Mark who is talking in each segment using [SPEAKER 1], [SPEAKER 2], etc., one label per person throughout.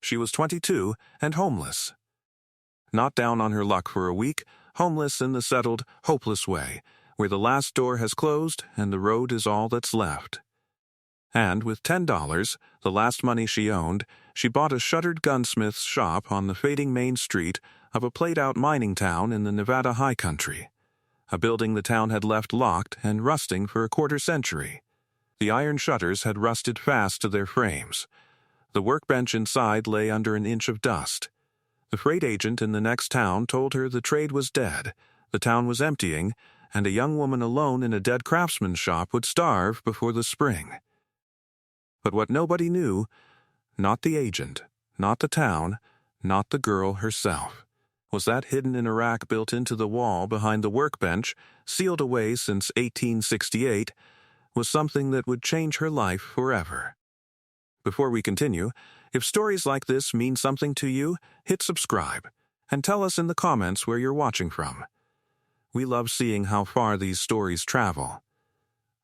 [SPEAKER 1] She was 22 and homeless. Not down on her luck for a week, homeless in the settled, hopeless way, where the last door has closed and the road is all that's left. And with $10, the last money she owned, she bought a shuttered gunsmith's shop on the fading main street of a played-out mining town in the Nevada high country, a building the town had left locked and rusting for a quarter-century. The iron shutters had rusted fast to their frames. The workbench inside lay under an inch of dust. The freight agent in the next town told her the trade was dead, the town was emptying, and a young woman alone in a dead craftsman's shop would starve before the spring. But what nobody knew, not the agent, not the town, not the girl herself, was that hidden in a rack built into the wall behind the workbench, sealed away since 1868, was something that would change her life forever. Before we continue, if stories like this mean something to you, hit subscribe, and tell us in the comments where you're watching from. We love seeing how far these stories travel.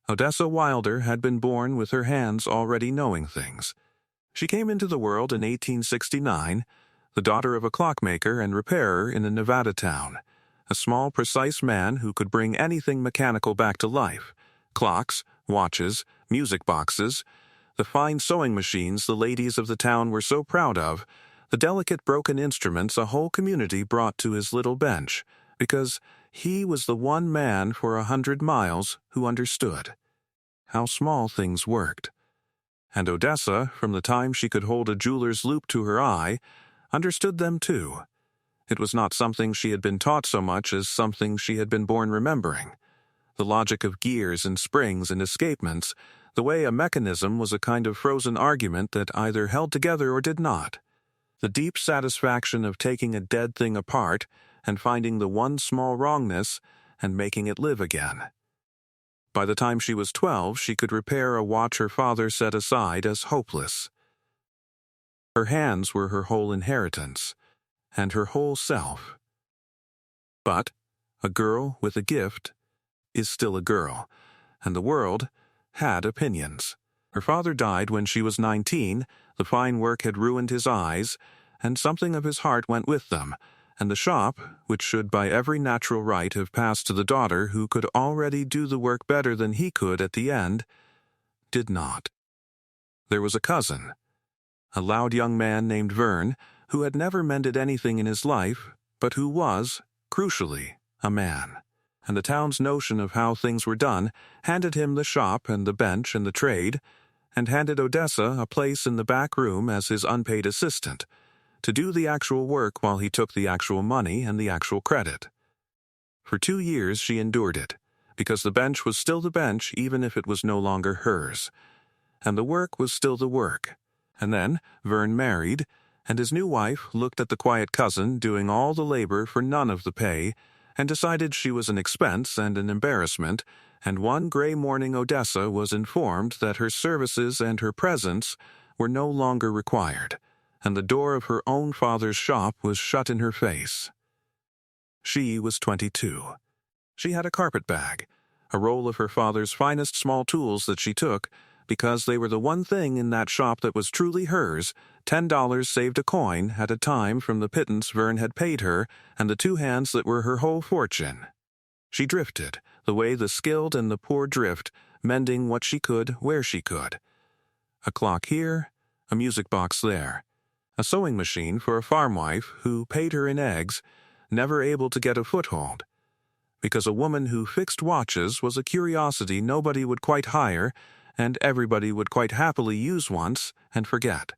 [SPEAKER 1] Odessa Wilder had been born with her hands already knowing things. She came into the world in 1869, the daughter of a clockmaker and repairer in a Nevada town, a small, precise man who could bring anything mechanical back to life: clocks, watches, music boxes, the fine sewing machines the ladies of the town were so proud of, the delicate broken instruments a whole community brought to his little bench, because he was the one man for 100 miles who understood how small things worked. And Odessa, from the time she could hold a jeweler's loupe to her eye, understood them too. It was not something she had been taught so much as something she had been born remembering. The logic of gears and springs and escapements, the way a mechanism was a kind of frozen argument that either held together or did not. The deep satisfaction of taking a dead thing apart and finding the one small wrongness and making it live again. By the time she was 12, she could repair a watch her father set aside as hopeless. Her hands were her whole inheritance, and her whole self. But a girl with a gift is still a girl, and the world had opinions. Her father died when she was 19, the fine work had ruined his eyes, and something of his heart went with them, and the shop, which should by every natural right have passed to the daughter who could already do the work better than he could at the end, did not. There was a cousin, a loud young man named Vern, who had never mended anything in his life, but who was, crucially, a man. And the town's notion of how things were done handed him the shop and the bench and the trade, and handed Odessa a place in the back room as his unpaid assistant, to do the actual work while he took the actual money and the actual credit. For 2 years she endured it, because the bench was still the bench even if it was no longer hers, and the work was still the work. And then Vern married, and his new wife looked at the quiet cousin doing all the labor for none of the pay, and decided she was an expense and an embarrassment, and one gray morning Odessa was informed that her services and her presence were no longer required, and the door of her own father's shop was shut in her face. She was 22. She had a carpet bag, a roll of her father's finest small tools that she took, because they were the one thing in that shop that was truly hers. $10 saved a coin at a time from the pittance Vern had paid her, and the 2 hands that were her whole fortune. She drifted, the way the skilled and the poor drift, mending what she could where she could. A clock here, a music box there, a sewing machine for a farm wife who paid her in eggs, never able to get a foothold, because a woman who fixed watches was a curiosity nobody would quite hire, and everybody would quite happily use once and forget.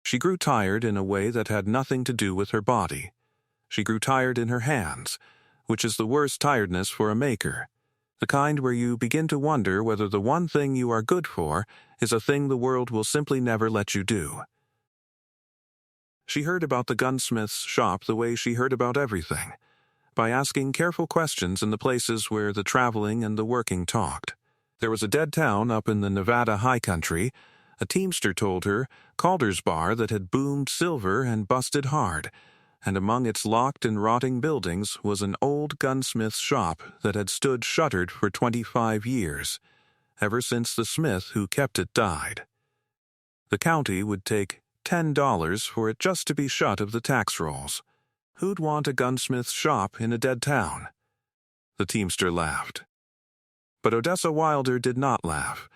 [SPEAKER 1] She grew tired in a way that had nothing to do with her body. She grew tired in her hands, which is the worst tiredness for a maker, the kind where you begin to wonder whether the one thing you are good for is a thing the world will simply never let you do. She heard about the gunsmith's shop the way she heard about everything, by asking careful questions in the places where the traveling and the working talked. There was a dead town up in the Nevada high country, a teamster told her, Calder's bar that had boomed silver and busted hard, and among its locked and rotting buildings was an old gunsmith's shop that had stood shuttered for 25 years, ever since the smith who kept it died. The county would take $10 for it just to be shut of the tax rolls. Who'd want a gunsmith's shop in a dead town? The teamster laughed. But Odessa Wilder did not laugh,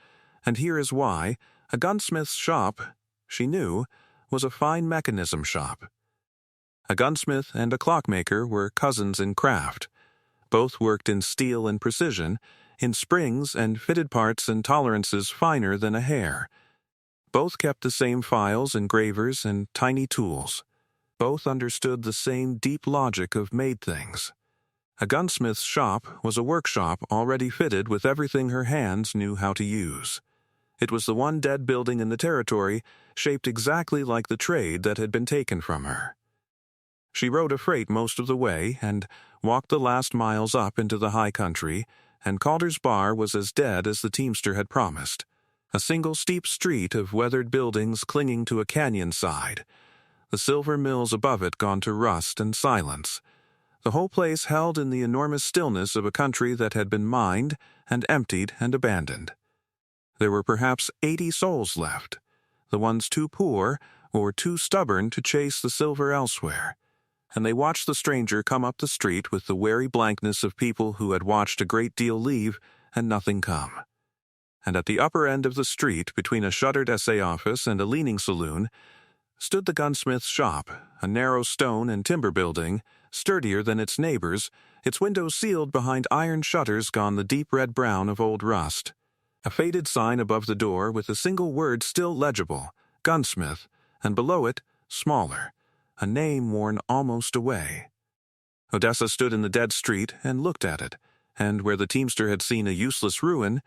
[SPEAKER 1] and here is why. A gunsmith's shop, she knew, was a fine mechanism shop. A gunsmith and a clockmaker were cousins in craft. Both worked in steel and precision, in springs and fitted parts and tolerances finer than a hair. Both kept the same files, engravers, and tiny tools. Both understood the same deep logic of made things. A gunsmith's shop was a workshop already fitted with everything her hands knew how to use. It was the one dead building in the territory, shaped exactly like the trade that had been taken from her. She rode a freight most of the way and walked the last miles up into the high country, and Calder's Bar was as dead as the teamster had promised. A single steep street of weathered buildings clinging to a canyon side. The silver mills above it gone to rust and silence. The whole place held in the enormous stillness of a country that had been mined and emptied and abandoned. There were perhaps 80 souls left, the ones too poor or too stubborn to chase the silver elsewhere, and they watched the stranger come up the street with the wary blankness of people who had watched a great deal leave and nothing come. And at the upper end of the street, between a shuttered essay office and a leaning saloon, stood the gunsmith's shop, a narrow stone and timber building, sturdier than its neighbors, its windows sealed behind iron shutters gone the deep red brown of old rust. A faded sign above the door with a single word still legible, Gunsmith, and below it, smaller, a name worn almost away. Odessa stood in the dead street and looked at it, and where the teamster had seen a useless ruin,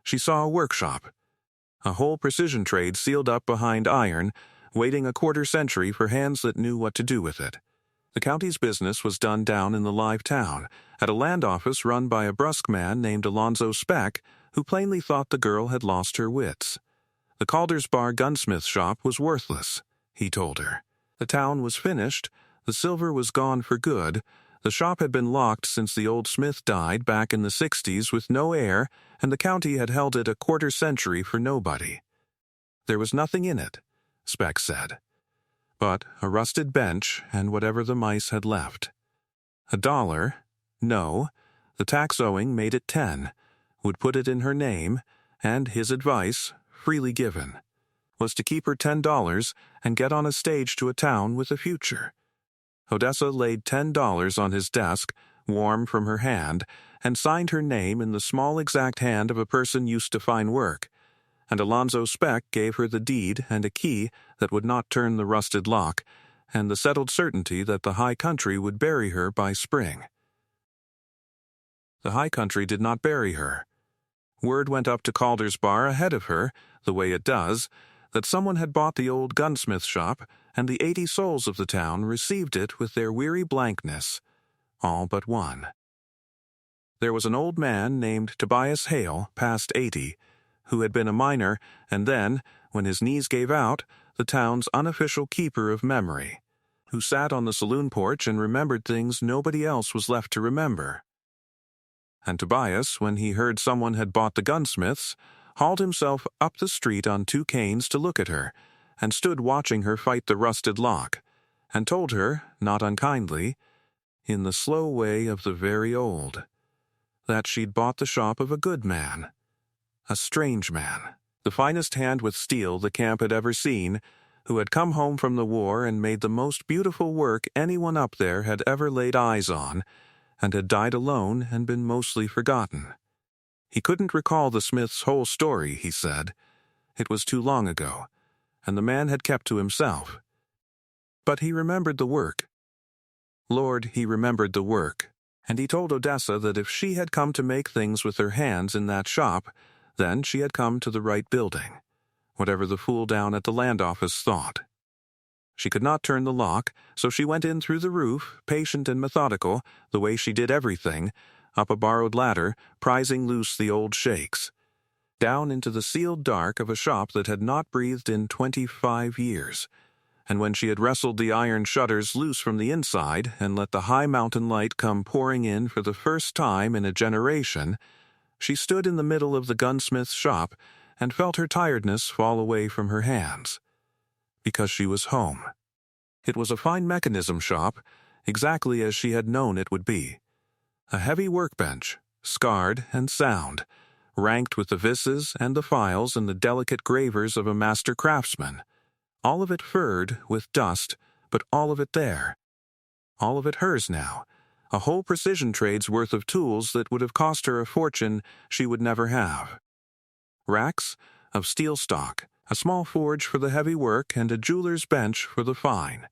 [SPEAKER 1] she saw a workshop, a whole precision trade sealed up behind iron, waiting a quarter century for hands that knew what to do with it. The county's business was done down in the live town, at a land office run by a brusque man named Alonzo Speck, who plainly thought the girl had lost her wits. The Calder's Bar gunsmith shop was worthless, he told her. The town was finished, the silver was gone for good, the shop had been locked since the old smith died back in the 60s with no heir, and the county had held it a quarter century for nobody. There was nothing in it, Speck said, but a rusted bench and whatever the mice had left. $1? No, the tax owing made it 10, would put it in her name, and his advice, freely given, was to keep her $10 and get on a stage to a town with a future. Odessa laid $10 on his desk, warm from her hand, and signed her name in the small exact hand of a person used to fine work, and Alonzo Speck gave her the deed and a key that would not turn the rusted lock, and the settled certainty that the high country would bury her by spring. The high country did not bury her. Word went up to Calder's Bar ahead of her, the way it does, that someone had bought the old gunsmith shop, and the 80 souls of the town received it with their weary blankness, all but one. There was an old man named Tobias Hale, past 80, who had been a miner, and then, when his knees gave out, the town's unofficial keeper of memory, who sat on the saloon porch and remembered things nobody else was left to remember. And Tobias, when he heard someone had bought the gunsmiths, hauled himself up the street on 2 canes to look at her, and stood watching her fight the rusted lock, and told her, not unkindly, in the slow way of the very old, that she'd bought the shop of a good man, a strange man, the finest hand with steel the camp had ever seen, who had come home from the war and made the most beautiful work anyone up there had ever laid eyes on, and had died alone and been mostly forgotten. He couldn't recall the smith's whole story, he said. It was too long ago, and the man had kept to himself. But he remembered the work. Lord, he remembered the work, and he told Odessa that if she had come to make things with her hands in that shop, then she had come to the right building, whatever the fool down at the land office thought. She could not turn the lock, so she went in through the roof, patient and methodical, the way she did everything, up a borrowed ladder, prizing loose the old shakes, down into the sealed dark of a shop that had not breathed in 25 years. And when she had wrestled the iron shutters loose from the inside and let the high mountain light come pouring in for the first time in a generation, she stood in the middle of the gunsmith's shop and felt her tiredness fall away from her hands. because she was home. It was a fine mechanism shop, exactly as she had known it would be. A heavy workbench, scarred and sound, ranked with the vises and the files and the delicate gravers of a master craftsman. All of it furred with dust, but all of it there. All of it hers now. A whole precision trade's worth of tools that would have cost her a fortune she would never have. Racks of steel stock, a small forge for the heavy work and a jeweler's bench for the fine.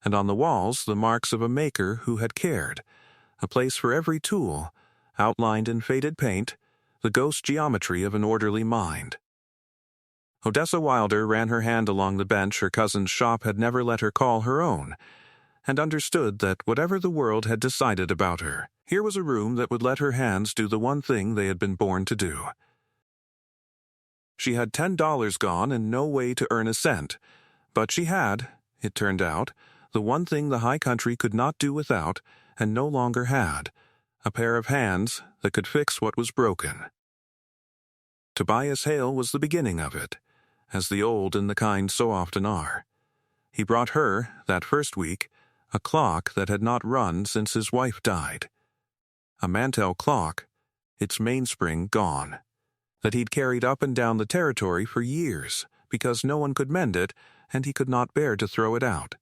[SPEAKER 1] And on the walls the marks of a maker who had cared, a place for every tool, outlined in faded paint, the ghost geometry of an orderly mind. Odessa Wilder ran her hand along the bench her cousin's shop had never let her call her own, and understood that whatever the world had decided about her, here was a room that would let her hands do the one thing they had been born to do. She had $10 gone and no way to earn a cent, but she had, it turned out, the one thing the high country could not do without and no longer had, a pair of hands that could fix what was broken. Tobias Hale was the beginning of it, as the old and the kind so often are. He brought her, that first week, a clock that had not run since his wife died. A Mantel clock, its mainspring gone, that he'd carried up and down the territory for years because no one could mend it and he could not bear to throw it out.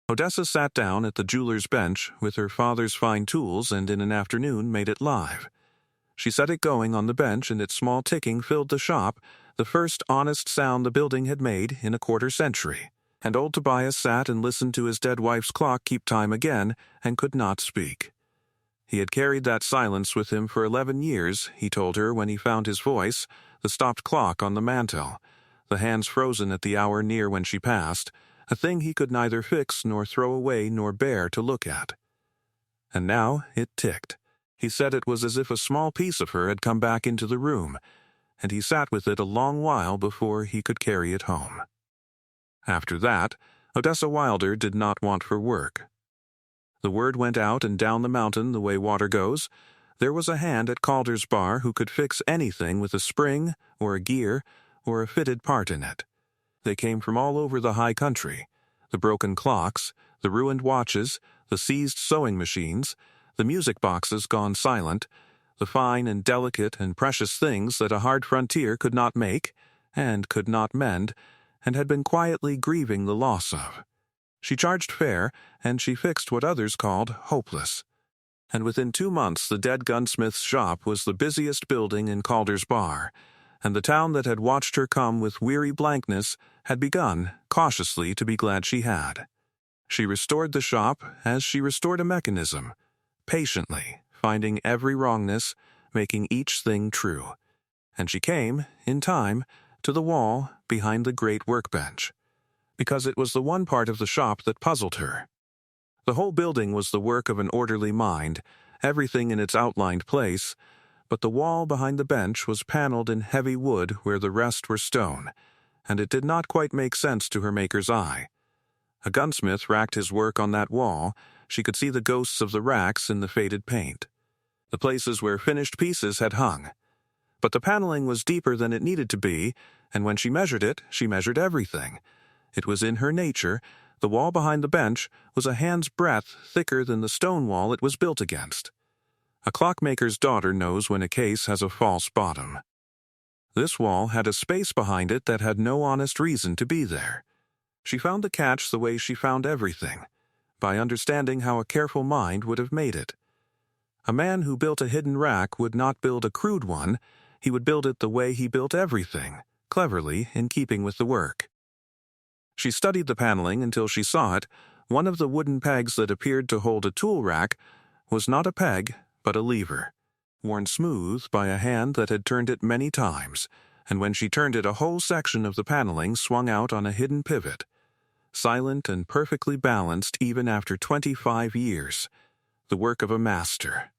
[SPEAKER 1] Odessa sat down at the jeweler's bench with her father's fine tools and in an afternoon made it live. She set it going on the bench and its small ticking filled the shop, the first honest sound the building had made in a quarter century. And old Tobias sat and listened to his dead wife's clock keep time again and could not speak. He had carried that silence with him for 11 years, he told her when he found his voice, the stopped clock on the mantel, the hands frozen at the hour near when she passed, a thing he could neither fix nor throw away nor bear to look at. And now it ticked. He said it was as if a small piece of her had come back into the room, and he sat with it a long while before he could carry it home. After that, Odessa Wilder did not want for work. The word went out and down the mountain the way water goes. There was a hand at Calder's bar who could fix anything with a spring or a gear or a fitted part in it. They came from all over the high country, the broken clocks, the ruined watches, the seized sewing machines, the music boxes gone silent, the fine and delicate and precious things that a hard frontier could not make and could not mend, and had been quietly grieving the loss of. She charged fair, and she fixed what others called hopeless. And within 2 months the dead gunsmith's shop was the busiest building in Calder's bar, and the town that had watched her come with weary blankness had begun, cautiously, to be glad she had. She restored the shop as she restored a mechanism, patiently, finding every wrongness, making each thing true. And she came, in time, to the wall behind the great workbench, because it was the one part of the shop that puzzled her. The whole building was the work of an orderly mind, everything in its outlined place, but the wall behind the bench was paneled in heavy wood where the rest were stone, and it did not quite make sense to her maker's eye. A gunsmith racked his work on that wall. She could see the ghosts of the racks in the faded paint, the places where finished pieces had hung. But the paneling was deeper than it needed to be, and when she measured it, she measured everything. It was in her nature. The wall behind the bench was a hand's breadth thicker than the stone wall it was built against. A clockmaker's daughter knows when a case has a false bottom. This wall had a space behind it that had no honest reason to be there. She found the catch the way she found everything, by understanding how a careful mind would have made it. A man who built a hidden rack would not build a crude one. He would build it the way he built everything, cleverly, in keeping with the work. She studied the paneling until she saw it. One of the wooden pegs that appeared to hold a tool rack was not a peg, but a lever, worn smooth by a hand that had turned it many times, and when she turned it a whole section of the paneling swung out on a hidden pivot, silent and perfectly balanced even after 25 years, the work of a master.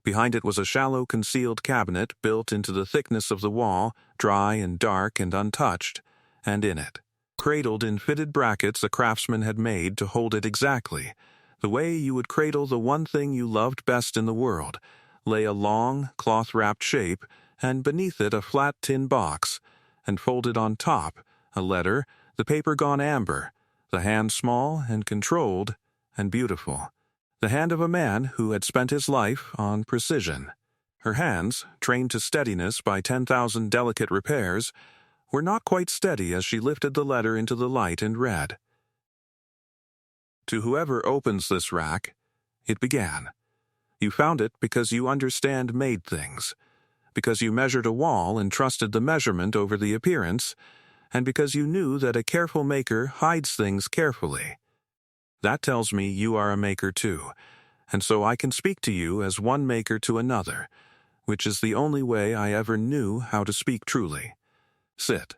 [SPEAKER 1] Behind it was a shallow concealed cabinet built into the thickness of the wall, dry and dark and untouched, and in it, cradled in fitted brackets a craftsman had made to hold it exactly, the way you would cradle the one thing you loved best in the world, lay a long, cloth-wrapped shape, and beneath it a flat tin box, and folded on top a letter the paper gone amber, the hand small and controlled and beautiful. The hand of a man who had spent his life on precision. Her hands, trained to steadiness by 10,000 delicate repairs, were not quite steady as she lifted the letter into the light and read. To whoever opens this rack, it began. You found it because you understand made things, because you measured a wall and trusted the measurement over the appearance, and because you knew that a careful maker hides things carefully. That tells me you are a maker too, and so I can speak to you as one maker to another, which is the only way I ever knew how to speak truly. Sit.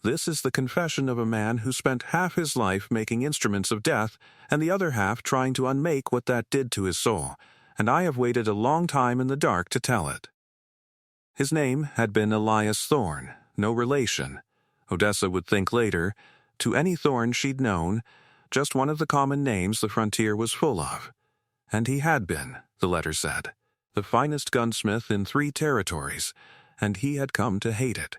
[SPEAKER 1] This is the confession of a man who spent half his life making instruments of death and the other half trying to unmake what that did to his soul, and I have waited a long time in the dark to tell it. His name had been Elias Thorne, no relation. Odessa would think later, to any Thorne she'd known, just one of the common names the frontier was full of. And he had been, the letter said, the finest gunsmith in 3 territories, and he had come to hate it.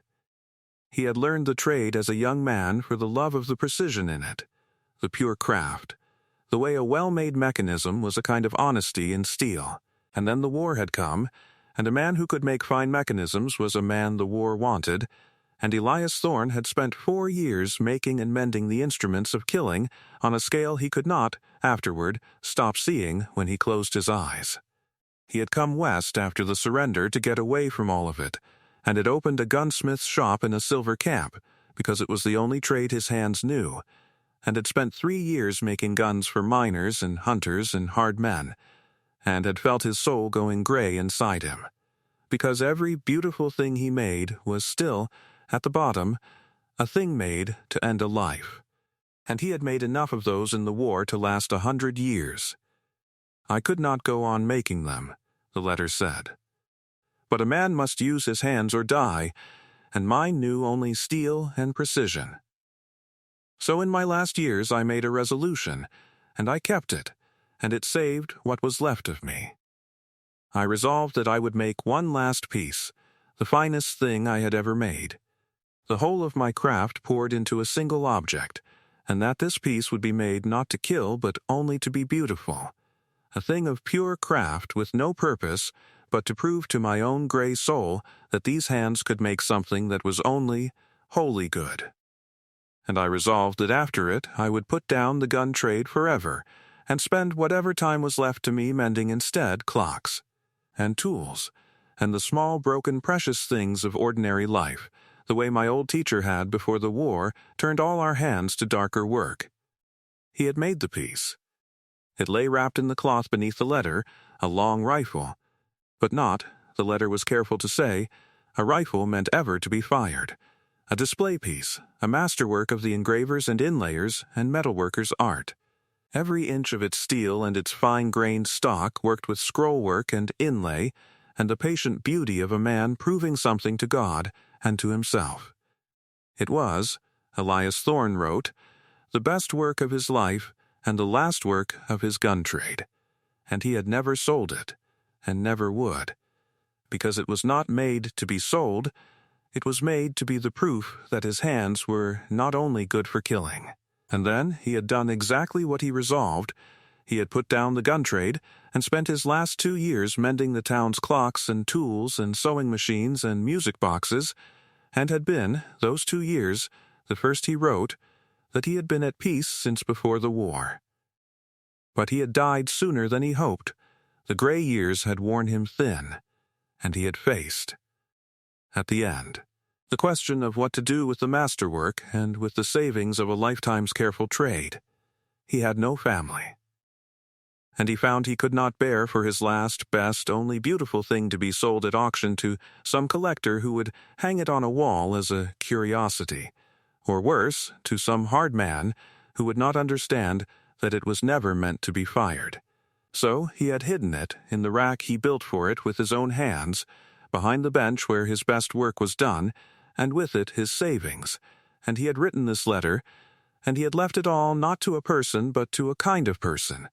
[SPEAKER 1] He had learned the trade as a young man for the love of the precision in it, the pure craft, the way a well-made mechanism was a kind of honesty in steel. And then the war had come, and a man who could make fine mechanisms was a man the war wanted, and Elias Thorne had spent 4 years making and mending the instruments of killing on a scale he could not, afterward, stop seeing when he closed his eyes. He had come west after the surrender to get away from all of it, and had opened a gunsmith's shop in a silver camp, because it was the only trade his hands knew, and had spent 3 years making guns for miners and hunters and hard men, and had felt his soul going gray inside him, because every beautiful thing he made was still, at the bottom, a thing made to end a life. And he had made enough of those in the war to last 100 years. I could not go on making them, the letter said. But a man must use his hands or die, and mine knew only steel and precision. So in my last years I made a resolution, and I kept it, and it saved what was left of me. I resolved that I would make one last piece, the finest thing I had ever made. The whole of my craft poured into a single object, and that this piece would be made not to kill but only to be beautiful, a thing of pure craft with no purpose but to prove to my own gray soul that these hands could make something that was only wholly good. And I resolved that after it I would put down the gun trade forever, and spend whatever time was left to me mending instead clocks, and tools, and the small broken precious things of ordinary life, the way my old teacher had before the war turned all our hands to darker work. He had made the piece. It lay wrapped in the cloth beneath the letter, a long rifle, but not, the letter was careful to say, a rifle meant ever to be fired, a display piece, a masterwork of the engravers and inlayers and metalworkers' art. Every inch of its steel and its fine-grained stock worked with scrollwork and inlay, and the patient beauty of a man proving something to God and to himself. It was, Elias Thorne wrote, the best work of his life and the last work of his gun trade, and he had never sold it, and never would, because it was not made to be sold, it was made to be the proof that his hands were not only good for killing. And then he had done exactly what he resolved. He had put down the gun trade and spent his last 2 years mending the town's clocks and tools and sewing machines and music boxes, and had been, those 2 years, the first he wrote, that he had been at peace since before the war. But he had died sooner than he hoped. The gray years had worn him thin, and he had faced, at the end, the question of what to do with the masterwork and with the savings of a lifetime's careful trade. He had no family. And he found he could not bear for his last, best, only beautiful thing to be sold at auction to some collector who would hang it on a wall as a curiosity, or worse, to some hard man who would not understand that it was never meant to be fired. So he had hidden it in the rack he built for it with his own hands, behind the bench where his best work was done, and with it his savings, and he had written this letter, and he had left it all not to a person but to a kind of person,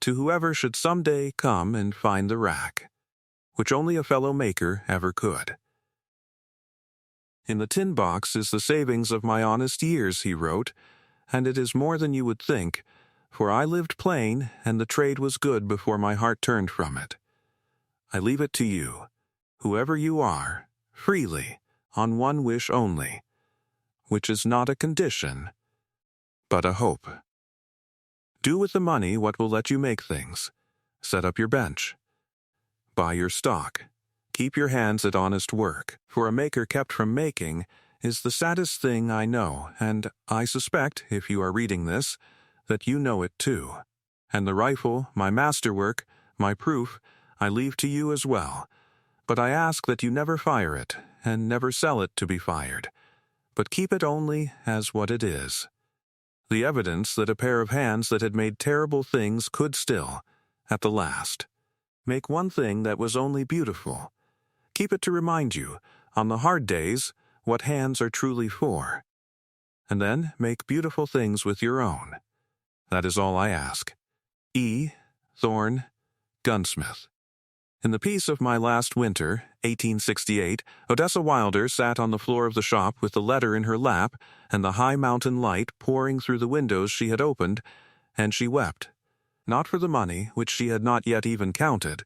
[SPEAKER 1] to whoever should some day come and find the rack, which only a fellow maker ever could. "In the tin box is the savings of my honest years," he wrote, "and it is more than you would think, for I lived plain, and the trade was good before my heart turned from it. I leave it to you, whoever you are, freely, on one wish only, which is not a condition, but a hope. Do with the money what will let you make things. Set up your bench. Buy your stock. Keep your hands at honest work, for a maker kept from making is the saddest thing I know, and I suspect, if you are reading this, that you know it too. And the rifle, my masterwork, my proof, I leave to you as well. But I ask that you never fire it, and never sell it to be fired, but keep it only as what it is. The evidence that a pair of hands that had made terrible things could still, at the last, make one thing that was only beautiful. Keep it to remind you, on the hard days, what hands are truly for. And then make beautiful things with your own. That is all I ask. E. Thorne, Gunsmith. In the peace of my last winter, 1868, Odessa Wilder sat on the floor of the shop with the letter in her lap and the high mountain light pouring through the windows she had opened, and she wept. Not for the money, which she had not yet even counted,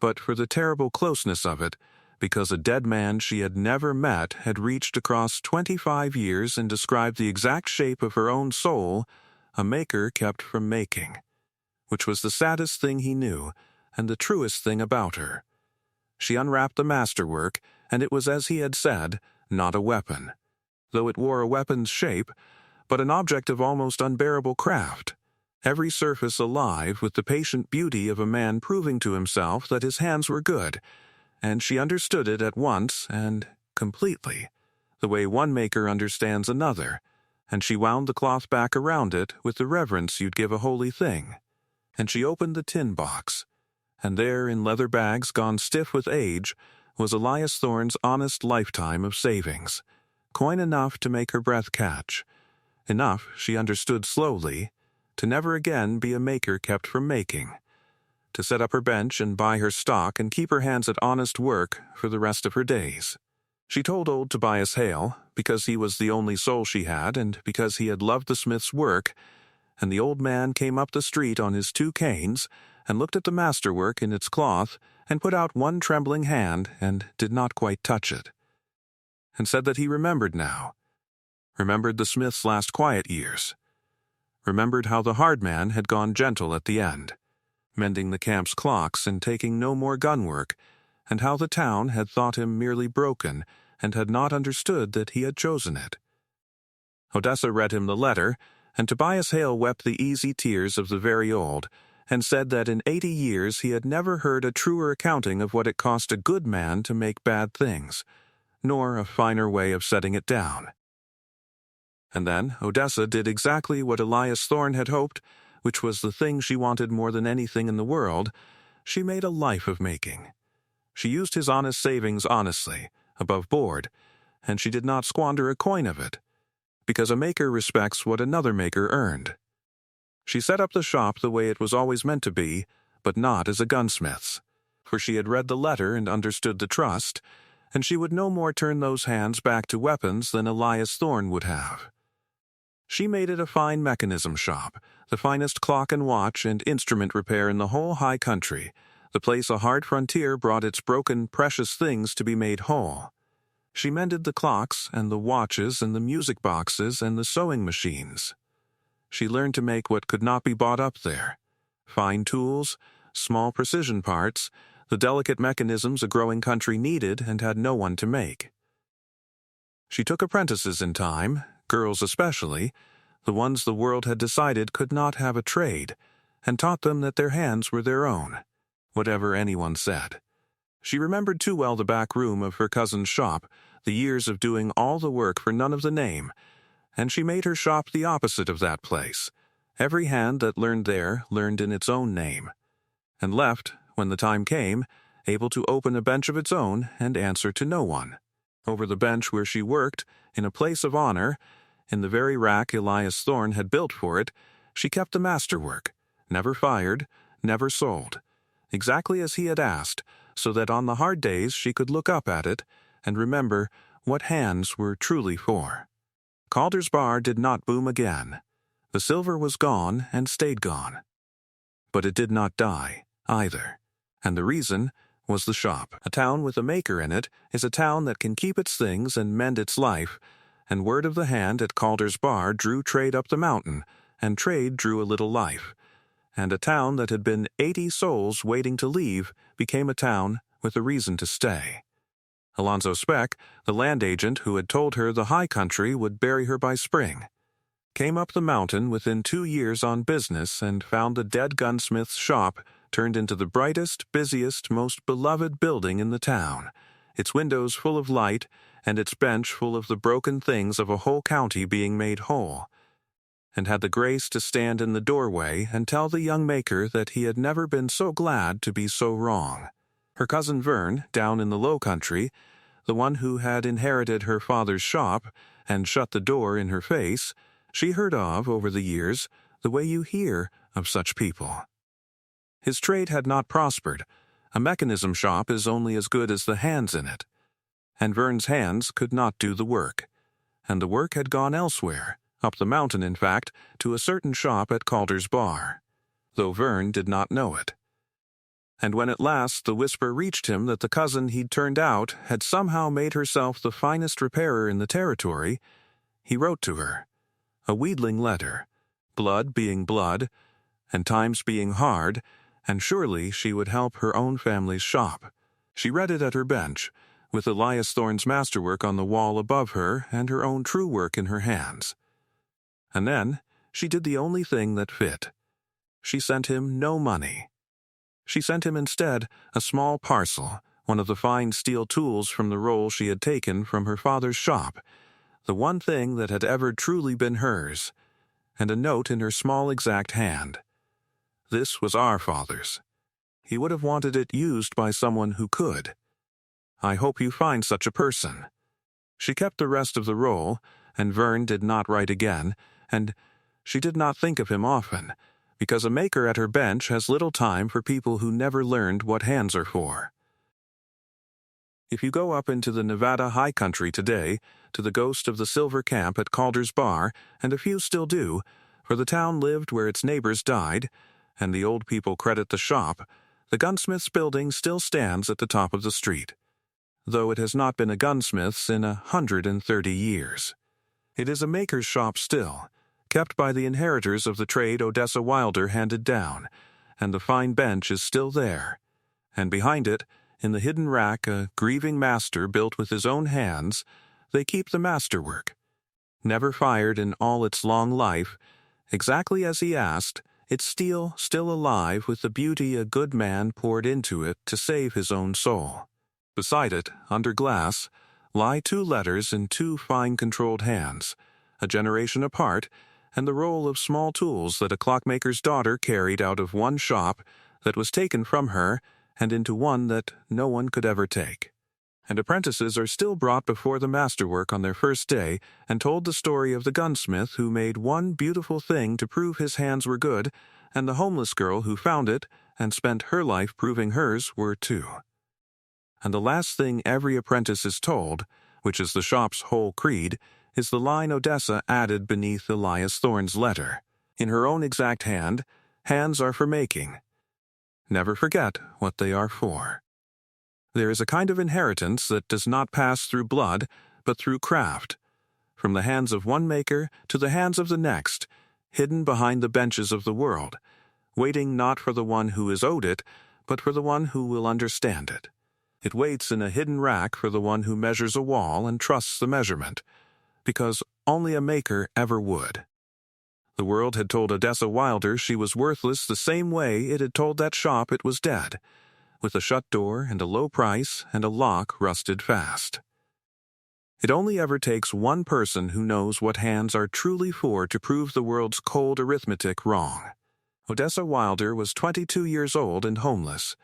[SPEAKER 1] but for the terrible closeness of it, because a dead man she had never met had reached across 25 years and described the exact shape of her own soul, a maker kept from making, which was the saddest thing he knew, and the truest thing about her. She unwrapped the masterwork, and it was as he had said, not a weapon, though it wore a weapon's shape, but an object of almost unbearable craft, every surface alive with the patient beauty of a man proving to himself that his hands were good, and she understood it at once and completely, the way one maker understands another, and she wound the cloth back around it with the reverence you'd give a holy thing, and she opened the tin box, and there, in leather bags gone stiff with age, was Elias Thorne's honest lifetime of savings, coin enough to make her breath catch, enough, she understood slowly, to never again be a maker kept from making, to set up her bench and buy her stock and keep her hands at honest work for the rest of her days. She told old Tobias Hale, because he was the only soul she had and because he had loved the smith's work, and the old man came up the street on his 2 canes and looked at the masterwork in its cloth and put out one trembling hand and did not quite touch it, and said that he remembered now, remembered the smith's last quiet years, remembered how the hard man had gone gentle at the end, mending the camp's clocks and taking no more gun work, and how the town had thought him merely broken and had not understood that he had chosen it. Odessa read him the letter, and Tobias Hale wept the easy tears of the very old, and said that in 80 years he had never heard a truer accounting of what it cost a good man to make bad things, nor a finer way of setting it down. And then Odessa did exactly what Elias Thorne had hoped, which was the thing she wanted more than anything in the world. She made a life of making. She used his honest savings honestly, above board, and she did not squander a coin of it, because a maker respects what another maker earned. She set up the shop the way it was always meant to be, but not as a gunsmith's, for she had read the letter and understood the trust, and she would no more turn those hands back to weapons than Elias Thorne would have. She made it a fine mechanism shop, the finest clock and watch and instrument repair in the whole high country, the place a hard frontier brought its broken, precious things to be made whole. She mended the clocks and the watches and the music boxes and the sewing machines. She learned to make what could not be bought up there: fine tools, small precision parts, the delicate mechanisms a growing country needed and had no one to make. She took apprentices in time, girls especially, the ones the world had decided could not have a trade, and taught them that their hands were their own, whatever anyone said. She remembered too well the back room of her cousin's shop, the years of doing all the work for none of the name, and she made her shop the opposite of that place. Every hand that learned there learned in its own name, and left, when the time came, able to open a bench of its own and answer to no one. Over the bench where she worked, in a place of honor, in the very rack Elias Thorne had built for it, she kept the masterwork, never fired, never sold, exactly as he had asked, so that on the hard days she could look up at it and remember what hands were truly for. Calder's bar did not boom again. The silver was gone and stayed gone. But it did not die, either. And the reason was the shop. A town with a maker in it is a town that can keep its things and mend its life, and word of the hand at Calder's bar drew trade up the mountain, and trade drew a little life. And a town that had been 80 souls waiting to leave became a town with a reason to stay. Alonzo Speck, the land agent who had told her the high country would bury her by spring, came up the mountain within 2 years on business and found the dead gunsmith's shop turned into the brightest, busiest, most beloved building in the town, its windows full of light and its bench full of the broken things of a whole county being made whole, and had the grace to stand in the doorway and tell the young maker that he had never been so glad to be so wrong. Her cousin Vern, down in the low country, the one who had inherited her father's shop and shut the door in her face, she heard of over the years the way you hear of such people. His trade had not prospered. A mechanism shop is only as good as the hands in it. And Vern's hands could not do the work. And the work had gone elsewhere, up the mountain in fact, to a certain shop at Calder's bar, though Vern did not know it. And when at last the whisper reached him that the cousin he'd turned out had somehow made herself the finest repairer in the territory, he wrote to her, a wheedling letter, blood being blood, and times being hard, and surely she would help her own family's shop. She read it at her bench, with Elias Thorne's masterwork on the wall above her and her own true work in her hands. And then she did the only thing that fit. She sent him no money. She sent him instead a small parcel, one of the fine steel tools from the roll she had taken from her father's shop, the one thing that had ever truly been hers, and a note in her small exact hand. This was our father's. He would have wanted it used by someone who could. I hope you find such a person. She kept the rest of the roll, and Vern did not write again, and she did not think of him often, because a maker at her bench has little time for people who never learned what hands are for. If you go up into the Nevada high country today, to the ghost of the silver camp at Calder's bar, and a few still do, for the town lived where its neighbors died, and the old people credit the shop, the gunsmith's building still stands at the top of the street, though it has not been a gunsmith's in 130 years. It is a maker's shop still, kept by the inheritors of the trade Odessa Wilder handed down, and the fine bench is still there, and behind it, in the hidden rack a grieving master built with his own hands, they keep the masterwork. Never fired in all its long life, exactly as he asked, its steel still alive with the beauty a good man poured into it to save his own soul. Beside it, under glass, lie 2 letters in 2 fine-controlled hands, a generation apart, and the roll of small tools that a clockmaker's daughter carried out of one shop that was taken from her and into one that no one could ever take. And apprentices are still brought before the masterwork on their first day and told the story of the gunsmith who made one beautiful thing to prove his hands were good, and the homeless girl who found it and spent her life proving hers were too. And the last thing every apprentice is told, which is the shop's whole creed, is the line Odessa added beneath Elias Thorne's letter. In her own exact hand, hands are for making. Never forget what they are for. There is a kind of inheritance that does not pass through blood, but through craft, from the hands of one maker to the hands of the next, hidden behind the benches of the world, waiting not for the one who is owed it, but for the one who will understand it. It waits in a hidden rack for the one who measures a wall and trusts the measurement, because only a maker ever would. The world had told Odessa Wilder she was worthless the same way it had told that shop it was dead, with a shut door and a low price and a lock rusted fast. It only ever takes one person who knows what hands are truly for to prove the world's cold arithmetic wrong. Odessa Wilder was 22 years old and homeless.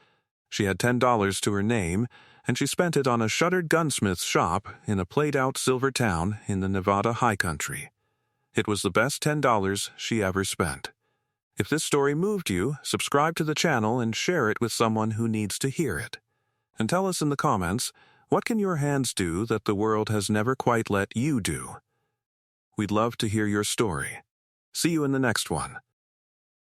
[SPEAKER 1] She had $10 to her name, and she spent it on a shuttered gunsmith's shop in a played-out silver town in the Nevada high country. It was the best $10 she ever spent. If this story moved you, subscribe to the channel and share it with someone who needs to hear it. And tell us in the comments What can your hands do that the world has never quite let you do? We'd love to hear your story. See you in the next one.